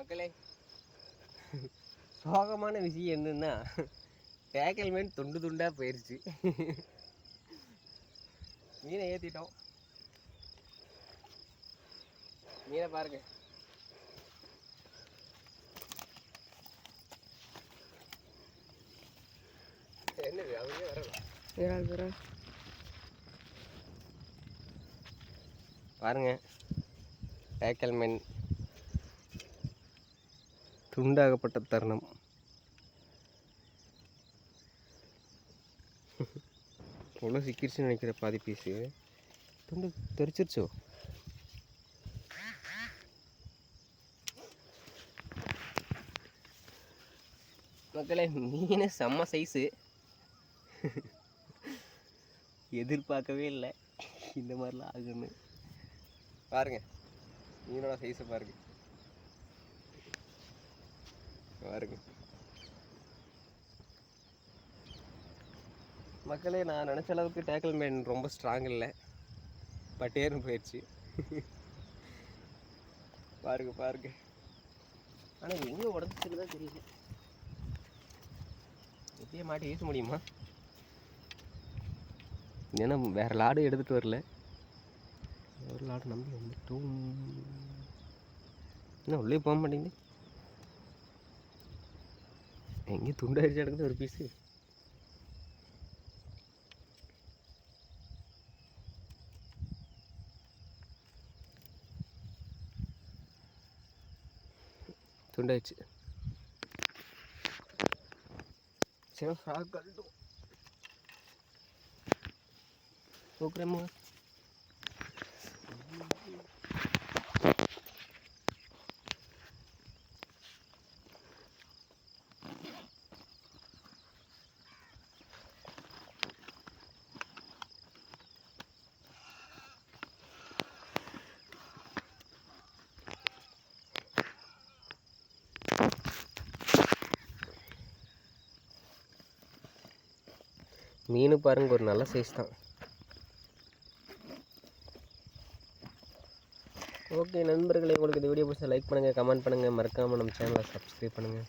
மக்களே, சோகமான விஷயம் என்னன்னா, டேக்கல் மீன் துண்டு துண்டா போயிடுச்சு. மீனை ஏற்றிட்டோம். மீனை பாருங்க. என்னது அவங்க வரல பாருங்க. டேக்கல் மீன் துண்டாகப்பட்ட தருணம். இவ்வளோ சிக்கிடுச்சுன்னு நினைக்கிற பாதி பீஸு துண்டு தெரிச்சிருச்சோ. மக்களே, மீன் செம்ம சைஸு. எதிர்பார்க்கவே இல்லை இந்த மாதிரிலாம் ஆகுன்னு. பாருங்க மீனோட சைஸை பாருங்க. பாருங்க மக்களே, நான் நினச்ச அளவுக்கு டேக்கல் மீன் ரொம்ப ஸ்ட்ராங் இல்லை, பட்டேர்னு போயிடுச்சு. பாருங்க பாருங்க. ஆனால் எங்கே உடஞ்சிச்சுன்னு தான் தெரியல. எப்படியே மாட்டி வீச முடியுமா? ஏன்னா வேறு லாடு எடுத்துகிட்டு வரல, ஒரு லாடு நம்பி வந்துட்டோம். என்ன உள்ளே போக மாட்டேங்குது. எங்கேயும் துண்டாயிருச்சு எடுக்குது ஒரு பீஸு. துண்டாயிடுச்சு. சரி கட்டும் போக்குறேம்மா. மீன் பாருங்க, ஒரு நல்ல சைஸ் தான். ஓகே நண்பர்களே, உங்களுக்கு இந்த வீடியோ பிடிச்சா லைக் பண்ணுங்கள், கமெண்ட் பண்ணுங்கள், மறக்காமல் நம்ம சேனலை சப்ஸ்கிரைப் பண்ணுங்கள்.